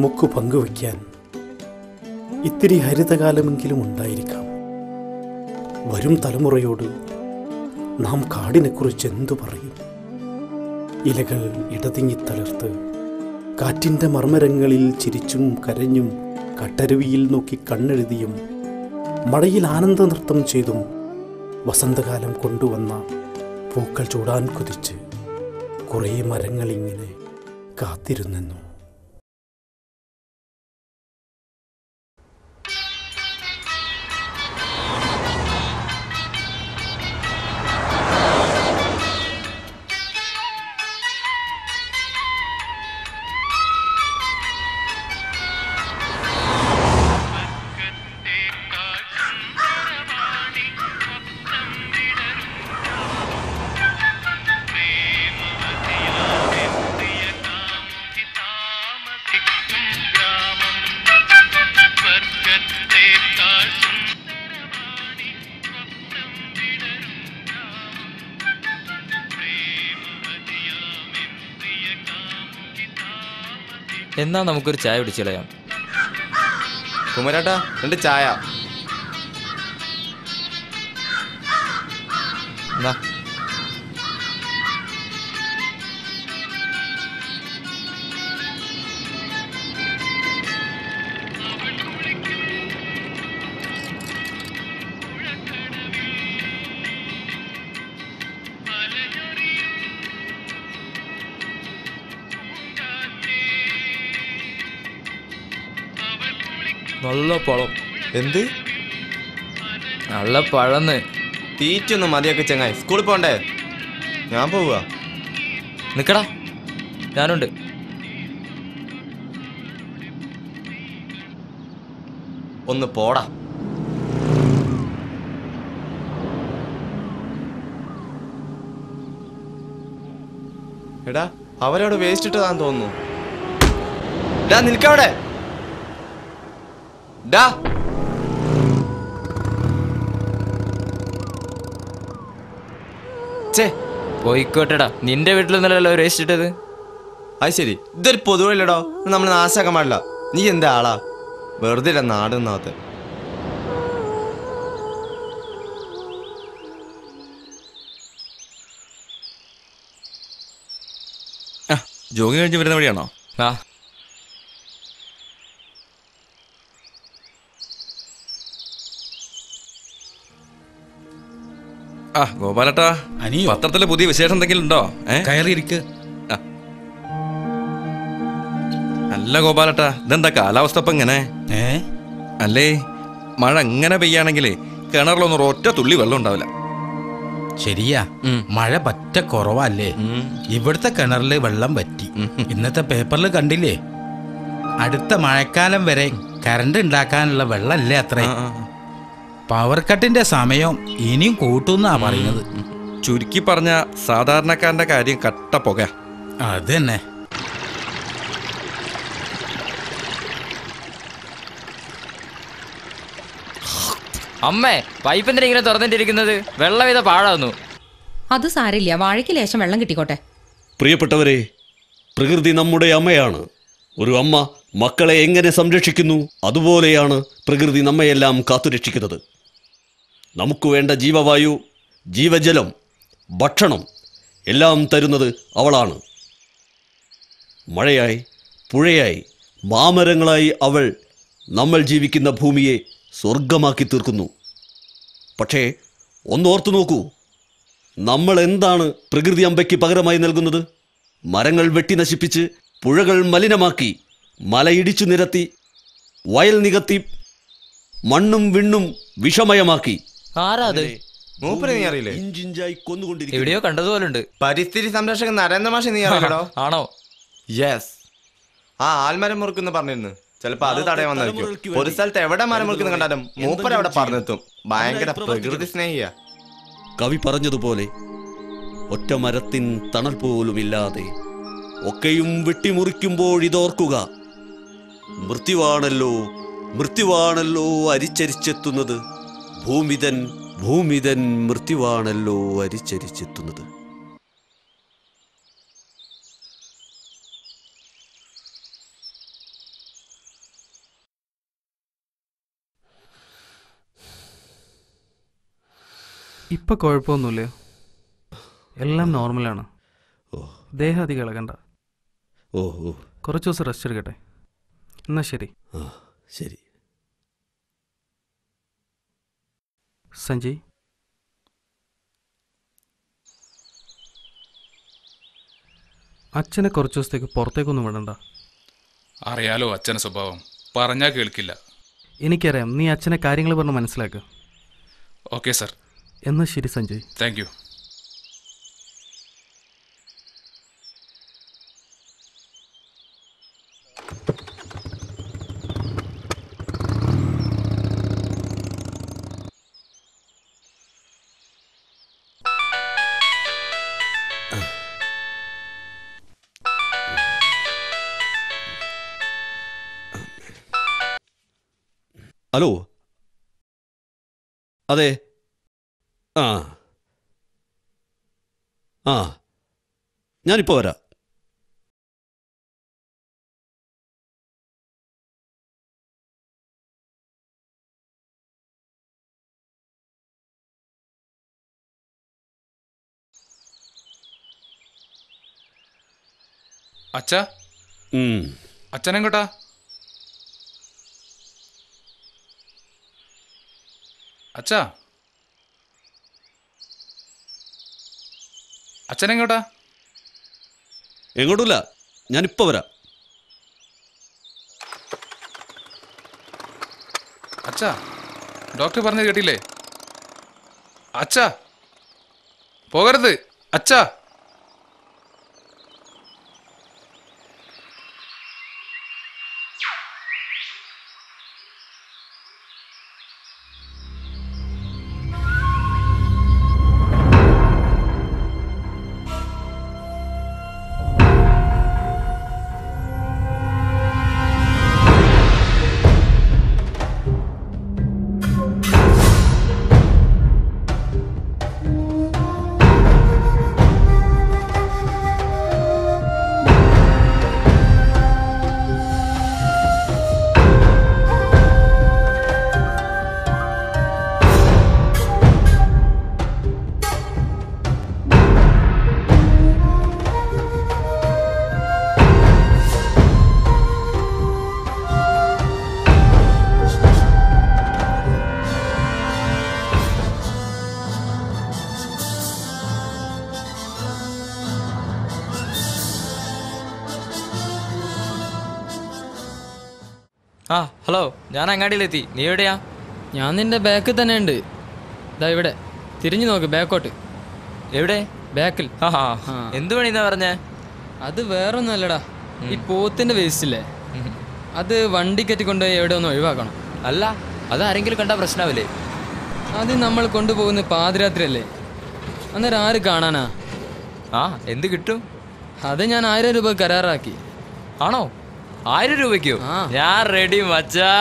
നമുക്ക് പങ്കുവയ്ക്കാൻ ഇത്തിരി ഹരിതകാലമെങ്കിലും ഉണ്ടായിരിക്കാം. വരും തലമുറയോട് നാം കാടിനെക്കുറിച്ച് എന്തു പറയും? ഇലകൾ ഇടതിങ്ങിത്തളിർത്ത് കാറ്റിൻ്റെ മർമ്മരങ്ങളിൽ ചിരിച്ചും കരഞ്ഞും കട്ടരുവിയിൽ നോക്കി കണ്ണെഴുതിയും മഴയിൽ ആനന്ദ നൃത്തം ചെയ്തും വസന്തകാലം കൊണ്ടുവന്ന പൂക്കൾ ചൂടാൻ കൊതിച്ച് കുറേ മരങ്ങളിങ്ങനെ കാത്തിരുന്നു. എന്നാ നമുക്കൊരു ചായ പിടിച്ചളയാം. കുമരേട്ടാ, 2 ചായ. എന്നാ നല്ല പഴം. എന്ത് നല്ല പഴന്ന്? തീറ്റൊന്നും മതിയൊക്കെ ചങ്ങായി, സ്കൂളിൽ പോണ്ടേ? ഞാൻ പോവുക. നിക്കടാ, ഞാനുണ്ട്. ഒന്ന് പോടാ. എടാ, അവരവിടെ വേസ്റ്റ് ഇട്ടതാന്ന് തോന്നുന്നു. ഡാ, നിൽക്കവിടെ. ഡാ, പോയിക്കോട്ടെടാ, നിന്റെ വീട്ടിലൊന്നല്ലോ വേസ്റ്റ് ഇട്ടത്. അത് ശരി, ഇതൊരു പൊതുവല്ലടോ, നമ്മൾ നാശാക്കാൻ പാടില്ല. നീ എന്താ ആളാ? വെറുതെ നാട് നിന്നാകത്ത്. ജോഗിങ് കഴിഞ്ഞ് വരുന്ന വഴിയാണോ? ആ, ഗോപാലട്ടാ, പത്രത്തിലെ പുതിയ വിശേഷം എന്തെങ്കിലും ഉണ്ടോ? കയറിയിരിക്ക്. അല്ല ഗോപാലട്ടാ, ഇതെന്താ കാലാവസ്ഥ ഇപ്പം ഇങ്ങനെ? അല്ലേ, മഴ എങ്ങനെ പെയ്യാണെങ്കിലേ കിണറിലൊന്നും ഒറ്റ തുള്ളി വെള്ളം ഉണ്ടാവില്ല. ശരിയാ, മഴ പറ്റ കുറവല്ലേ. ഇവിടുത്തെ കിണറില് വെള്ളം പറ്റി. ഇന്നത്തെ പേപ്പറിൽ കണ്ടില്ലേ, അടുത്ത മഴക്കാലം വരെ കറണ്ട് ഉണ്ടാക്കാനുള്ള വെള്ളമല്ലേ അത്രേ. പവർ കട്ടിന്റെ സമയം ഇനിയും കൂട്ടുന്നാ പറയുന്നത്. ചുരുക്കി പറഞ്ഞ സാധാരണക്കാരന്റെ കാര്യം കട്ട പുക. അത് തന്നെ. അമ്മേ, പൈപ്പ് എന്തിനാ ഇങ്ങനെ തുറന്നിട്ടിരിക്കുന്നത്? വെള്ളം ഇതാ പാഴാവുന്നു. അത് സാരില്ല, വാഴയ്ക്ക് ലേശം വെള്ളം കിട്ടിക്കോട്ടെ. പ്രിയപ്പെട്ടവരെ, പ്രകൃതി നമ്മുടെ അമ്മയാണ്. ഒരു അമ്മ മക്കളെ എങ്ങനെ സംരക്ഷിക്കുന്നു, അതുപോലെയാണ് പ്രകൃതി നമ്മയെല്ലാം കാത്തുരക്ഷിക്കുന്നത്. നമുക്ക് വേണ്ട ജീവവായു, ജീവജലം, ഭക്ഷണം എല്ലാം തരുന്നത് അവളാണ്. മഴയായി, പുഴയായി, മാമരങ്ങളായി അവൾ നമ്മൾ ജീവിക്കുന്ന ഭൂമിയെ സ്വർഗമാക്കി തീർക്കുന്നു. പക്ഷേ ഒന്നോർത്തു നോക്കൂ, നമ്മൾ എന്താണ് പ്രകൃതി അമ്പയ്ക്ക് പകരമായി നൽകുന്നത്? മരങ്ങൾ വെട്ടി നശിപ്പിച്ച് പുഴകൾ മലിനമാക്കി, മലയിടിച്ചു നിരത്തി, വയൽ നികത്തി, മണ്ണും വിണ്ണും വിഷമയമാക്കി. ആരാത്? മൂപ്പര് നീ അറിയില്ലേ? ഇഞ്ചിഞ്ചായി കൊന്നുകൊണ്ടിരിക്കുന്നു. എവിടെയോ കണ്ടതുപോലുണ്ട്. പരിസ്ഥിതി സംരക്ഷകൻ നരേന്ദ്ര മാഷ് നീ അറിയില്ലടോ? ആണോ? യെസ്. ആ ആൽമരം മുറിക്കുന്നു പറഞ്ഞിരുന്നു. ചിലപ്പോ അത് തടയാൻ വന്നിരിക്കും. ഒരു സ്ഥലത്ത് എവിടെ മരം മുറിക്കുന്നു കണ്ടാലും മൂപ്പര് അവിടെ പറഞ്ഞെത്തും. ഭയങ്കര പ്രകൃതി സ്നേഹിയ. കവി പറഞ്ഞതുപോലെ, ഒറ്റ മരത്തിൻ തണൽ പോലുമില്ലാതെ ഒക്കെയും വെട്ടിമുറിക്കുമ്പോൾ ഇതോർക്കുക, മൃത്യുവാണല്ലോ മൃത്യുവാണല്ലോ അരിച്ചരിച്ചെത്തുന്നത്, ഭൂമിതൻ മൃത്യുവാണല്ലോ അരിച്ചരിച്ചെത്തുന്നത്. ഇപ്പം കുഴപ്പമൊന്നുമില്ല, എല്ലാം നോർമലാണ്. ദേഹം അധികം ഇളകണ്ട. ഓ ഓ കുറച്ച് ദിവസം റെസ്റ്റ് എടുക്കട്ടെ. എന്നാ ശരി. ആ ശരി. സഞ്ജയ്, അച്ഛനെ കുറച്ച് ദിവസത്തേക്ക് പുറത്തേക്കൊന്നും വിടണ്ട. അറിയാലോ അച്ഛൻ്റെ സ്വഭാവം, പറഞ്ഞാൽ കേൾക്കില്ല. എനിക്കറിയാം, നീ അച്ഛനെ കാര്യങ്ങൾ പറഞ്ഞ് മനസ്സിലാക്കുക. Okay sir. എന്നാൽ ശരി സഞ്ജയ്. Thank you. ഹലോ, അതെ. ആ ആ ഞാനിപ്പോൾ വരാം. അച്ഛാ, അച്ഛനെങ്ങോട്ടാ? അച്ഛാ, അച്ഛനെങ്ങോട്ടാ? എങ്ങോട്ടുമില്ല, ഞാനിപ്പോൾ വരാം. അച്ഛാ, ഡോക്ടർ പറഞ്ഞത് കേട്ടില്ലേ? അച്ഛാ, പോകരുത് അച്ഛാ. ആ ഹലോ, ഞാൻ അങ്ങാടിയിലെത്തി. നീ എവിടെയാ? ഞാൻ നിന്റെ ബാക്കിൽ തന്നെ ഉണ്ട്. ഇതാ ഇവിടെ തിരിഞ്ഞു നോക്ക്, ബാക്കോട്ട്. എവിടെ? ബാക്കിൽ. എന്തു പണിന്നാ പറഞ്ഞേ? അത് വേറൊന്നുമല്ലടാ, ഈ പോത്തിന്റെ വേസ്റ്റ് ഇല്ലേ, അത് വണ്ടി കെട്ടിക്കൊണ്ടുപോയി എവിടെ ഒന്ന് ഒഴിവാക്കണം. അല്ല, അത് ആരെങ്കിലും കണ്ടാ പ്രശ്നമാവില്ലേ? അത് നമ്മൾ കൊണ്ടുപോകുന്ന പാതിരാത്രി അല്ലേ, അന്നേരം ആര് കാണാനാ? ആ, എന്ത് കിട്ടും? അത് ഞാൻ 1000 രൂപ കരാറാക്കി. ആണോ? 1000 രൂപയ്ക്കോ? ഞാൻ റെഡി മച്ചാ.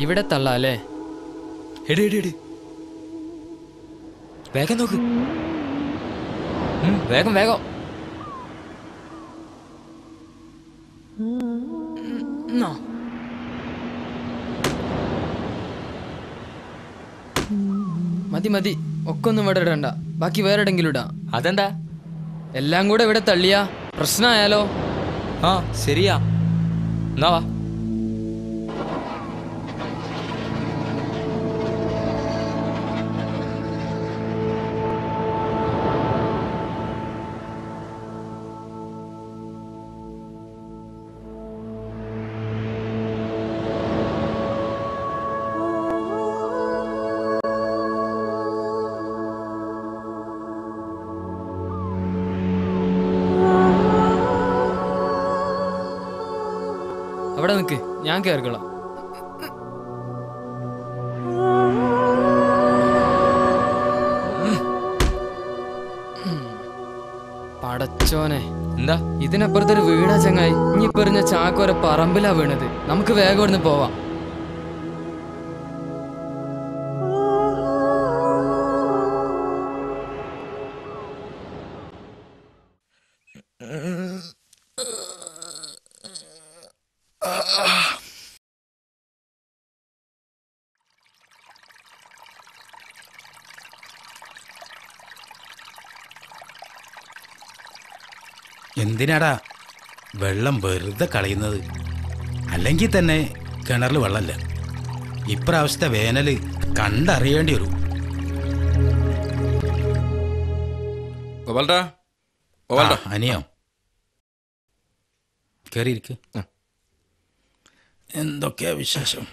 ഇവിടെ തള്ളാല്ലേ? എടി എടി എടി, വേഗം നോക്ക്. വേഗം വേഗം. മതി മതി, ഒക്കെ ഒന്നും ഇവിടെ ഇടണ്ട, ബാക്കി വേറെ എവിടെങ്കിലും ഇടാം. അതെന്താ? എല്ലാം കൂടെ ഇവിടെ തള്ളിയാ പ്രശ്നമായാലോ? ആ ശരിയാ, എന്നാ വാ. അവിടെ നിൽക്ക്, ഞാൻ കയറിക്കോളാം. പടച്ചോനെ, എന്താ ഇതിനപ്പുറത്തൊരു വീടാ ചങ്ങായി. ഇനി പെറിഞ്ഞ ചാക്കോര പറമ്പിലാ വീണത്. നമുക്ക് വേഗം ഇവിടുന്ന് പോവാം. എന്തിനാടാ വെള്ളം വെറുതെ കളയുന്നത്? അല്ലെങ്കിൽ തന്നെ കിണറിൽ വെള്ളമില്ല. ഇപ്രാവശ്യത്തെ വേനൽ കണ്ടറിയേണ്ടി വരും. ഗോപാലട്ടാ, ആ, ഗോപാലട്ടാ. അനിയോ കയറിയിരിക്ക്. എന്തൊക്കെയാ വിശേഷം?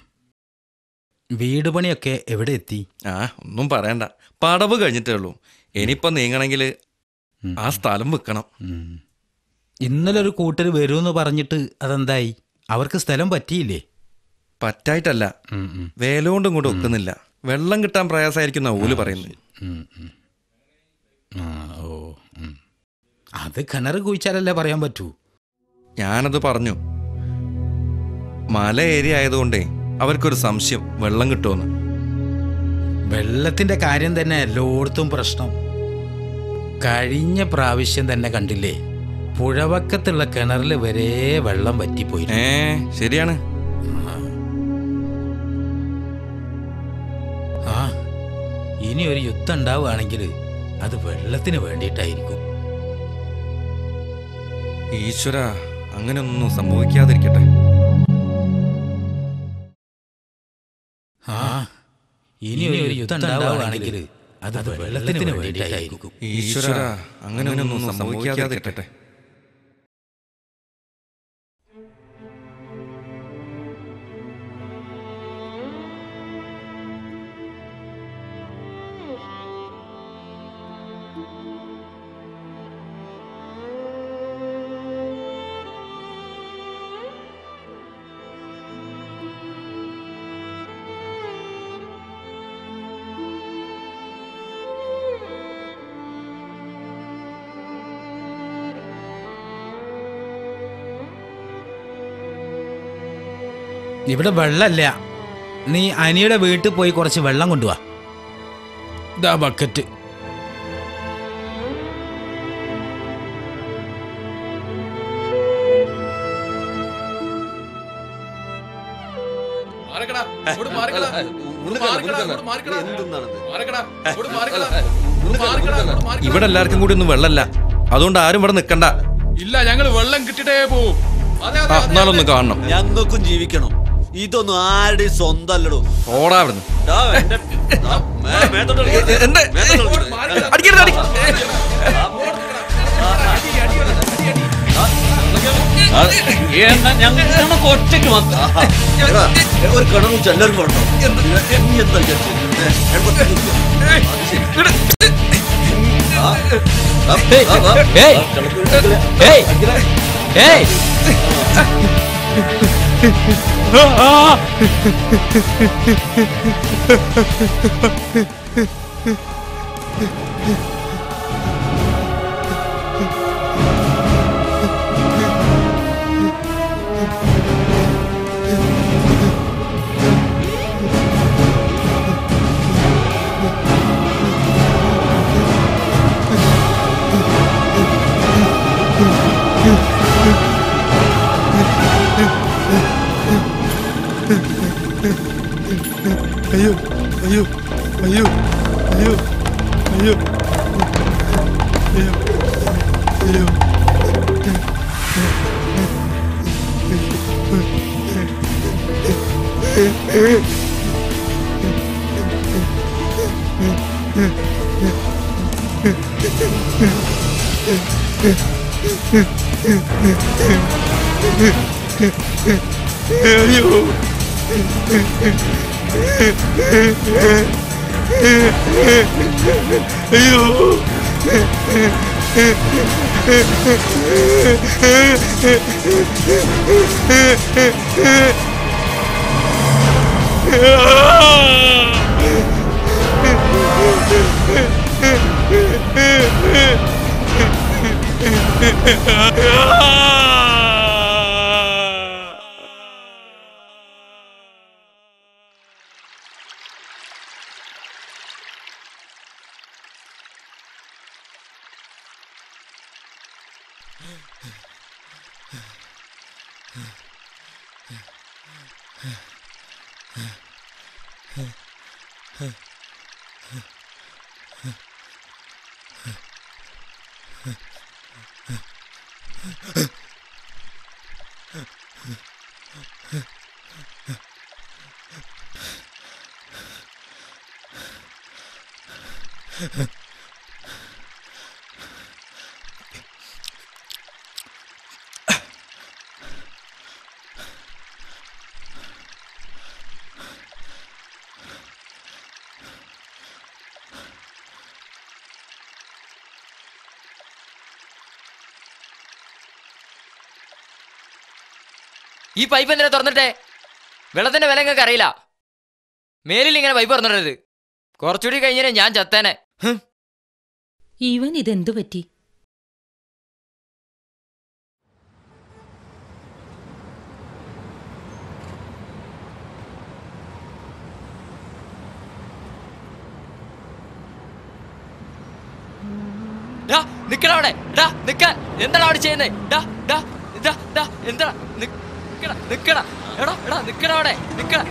വീട് പണിയൊക്കെ എവിടെ എത്തി? ഒന്നും പറയണ്ട, പടവ് കഴിഞ്ഞിട്ടേ ഉള്ളൂ. ഇനിയിപ്പോ നീങ്ങണമെങ്കിൽ ആ സ്ഥലം വെക്കണം. ഇന്നലെ ഒരു കൂട്ടർ വരുമെന്ന് പറഞ്ഞിട്ട് അതെന്തായി? അവർക്ക് സ്ഥലം പറ്റിയില്ലേ? പറ്റായിട്ടല്ല, വേലോണ്ടും കൂടെ ഒക്കുന്നില്ല. വെള്ളം കിട്ടാൻ പ്രയാസമായിരിക്കും ഓല് പറയുന്നത്. അത് കിണർ കുഴിച്ചാലല്ലേ പറയാൻ പറ്റൂ. ഞാനത് പറഞ്ഞു. മല ഏരിയ ആയതുകൊണ്ടേ അവർക്കൊരു സംശയം വെള്ളം കിട്ടുമെന്ന്. വെള്ളത്തിന്റെ കാര്യം തന്നെ എല്ലായിടത്തും പ്രശ്നം. കഴിഞ്ഞ പ്രാവശ്യം തന്നെ കണ്ടില്ലേ, പുഴവക്കത്തുള്ള കിണറിൽ വരെ വെള്ളം വറ്റിപ്പോയി. ശരിയാണ്. ആ, ഇനി ഒരു യുദ്ധം ഉണ്ടാവുകയാണെങ്കിൽ അത് വെള്ളത്തിന് വേണ്ടിയിട്ടായിരിക്കും. ഈശ്വര, അങ്ങനെയൊന്നും സംഭവിക്കാതിരിക്കട്ടെ. ആ, ഇനി ഒരു യുദ്ധം ഉണ്ടാവുകയാണെങ്കിൽ അത് വെള്ളത്തിന് വേണ്ടിയിട്ടായിരിക്കും. ഈശ്വര, അങ്ങനെയൊന്നും സംഭവിക്കാതിരിക്കട്ടെ. ഇവിടെ വെള്ളമില്ല. നീ അനിയുടെ വീട്ടിൽ പോയി കുറച്ച് വെള്ളം കൊണ്ടുവാ. ഇതാ ബക്കറ്റ്. ഇവിടെ എല്ലാവർക്കും കൂടി ഒന്നും വെള്ളമല്ല, അതുകൊണ്ട് ആരും ഇവിടെ നിൽക്കണ്ട. ഇല്ല, ഞങ്ങൾ വെള്ളം കിട്ടിട്ടേ പോവും. എന്നാലൊന്ന് കാണണം. ഞങ്ങൾക്കും ജീവിക്കണം. ഇതൊന്നും ആരുടെയും സ്വന്തം അല്ലടോ. ഓടാ അവിടുന്ന്. ഒറ്റയ്ക്ക് ഒരു കിണറും ചെല്ലരും കൊണ്ടോ? അയ്യോ അയ്യോ അയ്യോ അയ്യോ അയ്യോ അയ്യോ അയ്യോ ഈ പൈപ്പ് എന്തിനാ തുറന്നിട്ടെ? വെള്ളത്തിന്റെ വില നിങ്ങൾക്ക് അറിയില്ല. മേലിൽ ഇങ്ങനെ പൈപ്പ് തുറന്നിടരുത്. കുറച്ചുകൂടി കഴിഞ്ഞാൽ ഞാൻ ചത്തേനെ. ഇവൻ ഇതെന്തു പറ്റി? നിക്കടാ അവിടെ. നിക്കാൻ എന്താണ് അവിടെ ചെയ്യുന്നേ? എന്താ നിക്കടാ എടാ എടാ നിക്കടാ അവിടെ. നിക്കടാ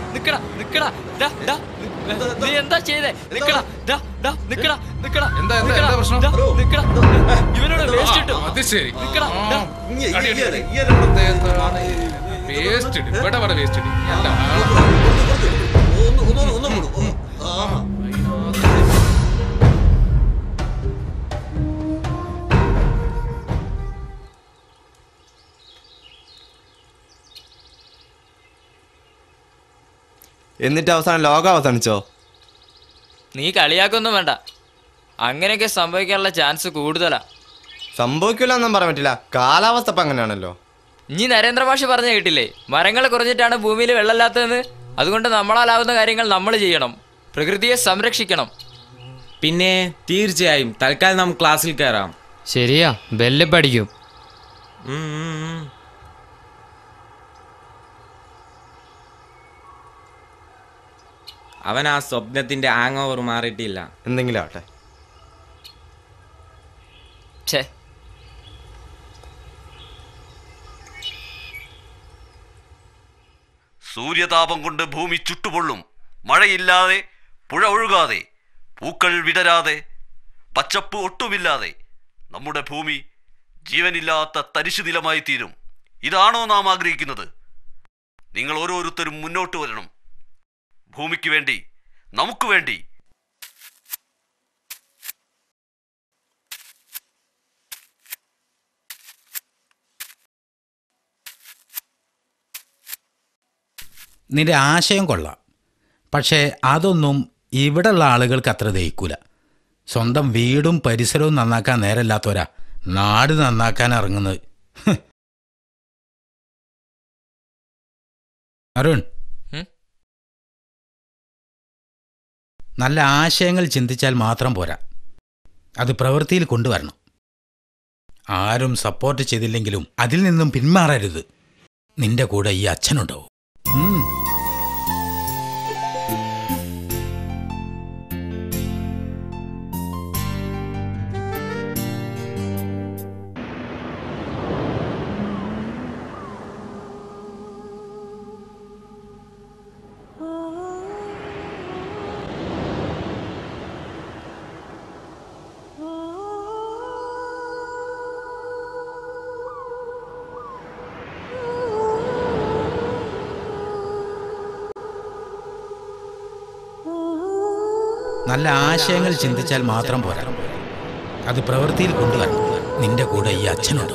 നീ എന്താ ചെയ്തേ? നിക്കടാ നിക്കടാ നിക്കടാ എന്താ പ്രശ്നം? നിക്കടാ ഇവനോട് വേസ്റ്റ് ഇട്ടു. അത് ശരി. നിക്കടാ വേസ്റ്റ് ഇട്. ഇവിടെ വേസ്റ്റ് ഇട്. എന്നിട്ട് അവസാനം ലോകം അവസാനിച്ചോ? നീ കളിയാക്കൊന്നും വേണ്ട. അങ്ങനെയൊക്കെ സംഭവിക്കാനുള്ള ചാൻസ് കൂടുതലാ. സംഭവിക്കില്ല എന്നും പറയാൻ പറ്റില്ല. കാലാവസ്ഥ ഇപ്പം അങ്ങനെയാണല്ലോ. ഇനി നരേന്ദ്രഭാഷ പറഞ്ഞു കേട്ടില്ലേ, മരങ്ങൾ കുറഞ്ഞിട്ടാണ് ഭൂമിയിൽ വെള്ളമില്ലാത്തതെന്ന്. അതുകൊണ്ട് നമ്മളാലാവുന്ന കാര്യങ്ങൾ നമ്മൾ ചെയ്യണം. പ്രകൃതിയെ സംരക്ഷിക്കണം. പിന്നെ തീർച്ചയായും തൽക്കാലം നമുക്ക് ക്ലാസ്സിൽ കയറാം. ശരിയാ, ബെല്ല് പഠിക്കും. അവൻ ആ സ്വപ്നത്തിന്റെ ഹാങ് ഓവർ മാറിയിട്ടില്ല. എന്തെങ്കിലും ആവട്ടെ. സൂര്യതാപം കൊണ്ട് ഭൂമി ചുട്ടുപൊള്ളും. മഴയില്ലാതെ, പുഴ ഒഴുകാതെ, പൂക്കൾ വിടരാതെ, പച്ചപ്പ് ഒട്ടുമില്ലാതെ നമ്മുടെ ഭൂമി ജീവനില്ലാത്ത തരിശു നിലമായി തീരും. ഇതാണോ നാം ആഗ്രഹിക്കുന്നത്? നിങ്ങൾ ഓരോരുത്തരും മുന്നോട്ട് വരണം. ഭൂമിക്ക് വേണ്ടി, നമുക്ക് വേണ്ടി. നിന്റെ ആശയം കൊള്ളാം, പക്ഷേ അതൊന്നും ഇവിടെയുള്ള ആളുകൾക്ക് അത്ര ദഹിക്കൂല. സ്വന്തം വീടും പരിസരവും നന്നാക്കാൻ നേരമില്ലാത്തവരാ നാട് നന്നാക്കാൻ ഇറങ്ങുന്നത്. അരുൺ, നല്ല ആശയങ്ങൾ ചിന്തിച്ചാൽ മാത്രം പോരാ, അത് പ്രവൃത്തിയിൽ കൊണ്ടുവരണം. ആരും സപ്പോർട്ട് ചെയ്തില്ലെങ്കിലും അതിൽ നിന്നും പിന്മാറരുത്. നിന്റെ കൂടെ ഈ അച്ഛനുണ്ടാവും. നല്ല ആശയങ്ങൾ ചിന്തിച്ചാൽ മാത്രം പോരാ, അത് പ്രവൃത്തിയിൽ കൊണ്ടുവരണം. നിന്റെ കൂടെ ഈ അച്ഛനുണ്ട്.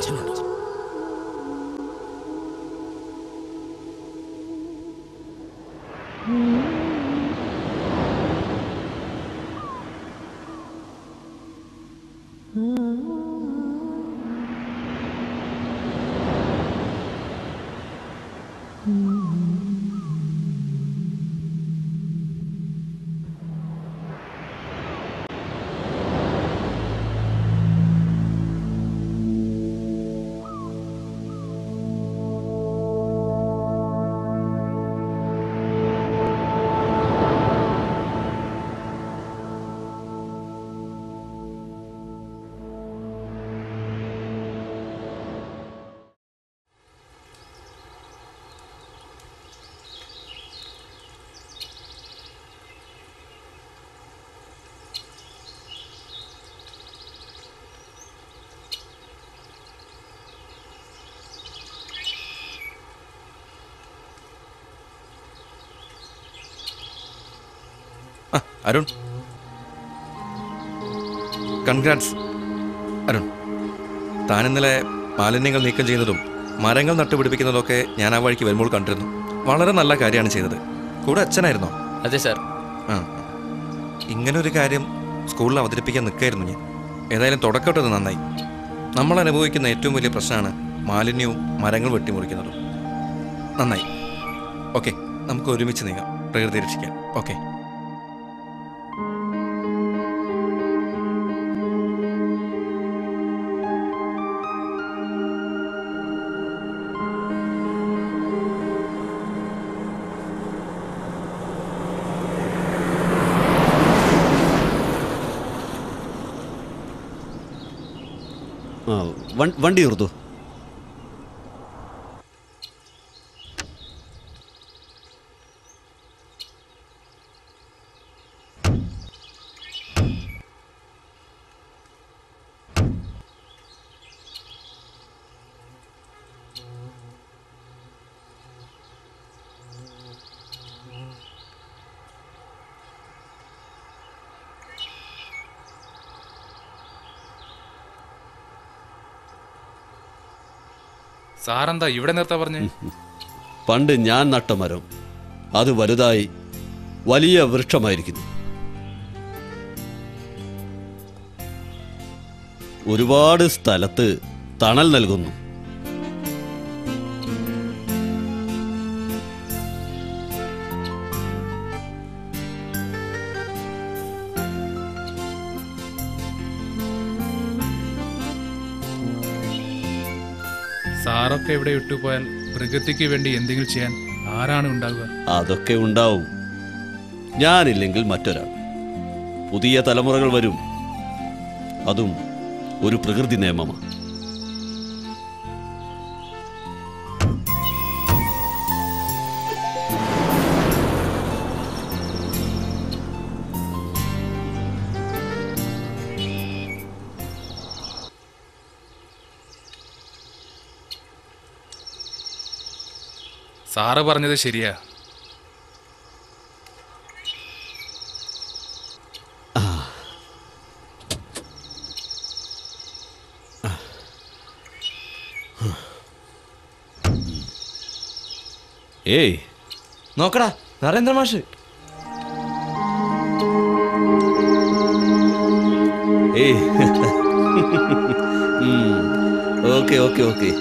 ആ അരുൺ, കൺഗ്രാറ്റ്സ് അരുൺ. താൻ ഇന്നലെ മാലിന്യങ്ങൾ നീക്കം ചെയ്യുന്നതും മരങ്ങൾ നട്ടുപിടിപ്പിക്കുന്നതൊക്കെ ഞാൻ ആ വഴിക്ക് വരുമ്പോൾ കണ്ടിരുന്നു. വളരെ നല്ല കാര്യമാണ് ചെയ്തത്. കൂടെ അച്ഛനായിരുന്നോ? അതെ സാർ. ആ, ഇങ്ങനൊരു കാര്യം സ്കൂളിൽ അവതരിപ്പിക്കാൻ നിൽക്കായിരുന്നു ഞാൻ. ഏതായാലും തുടക്കമിട്ടത് നന്നായി. നമ്മൾ അനുഭവിക്കുന്ന ഏറ്റവും വലിയ പ്രശ്നമാണ് മാലിന്യവും മരങ്ങൾ വെട്ടിമുറിക്കുന്നതും. നന്നായി. ഓക്കെ, നമുക്ക് ഒരുമിച്ച് നീങ്ങാം, പ്രകൃതി രക്ഷിക്കാൻ. ഓക്കെ. വണ്ടി നിർത്തൂ. സാറെന്താ ഇവിടെ നിർത്താ പറഞ്ഞേ? പണ്ട് ഞാൻ നട്ട മരം അത് വലുതായി വലിയ വൃക്ഷമായിരിക്കുന്നു. ഒരുപാട് സ്ഥലത്ത് തണൽ നൽകുന്നു. സാറൊക്കെ ഇവിടെ വിട്ടുപോയാൽ പ്രകൃതിക്ക് വേണ്ടി എന്തെങ്കിലും ചെയ്യാൻ ആരാണ് ഉണ്ടാവുക? അതൊക്കെ ഉണ്ടാവും. ഞാനില്ലെങ്കിൽ മറ്റൊരാൾ. പുതിയ തലമുറകൾ വരും. അതും ഒരു പ്രകൃതി നിയമമാണ്. സാറ് പറഞ്ഞത് ശരിയാ. ഏയ് നോക്കടാ, നരേന്ദ്ര മാഷ്. ഏയ് ഓക്കെ ഓക്കെ ഓക്കെ.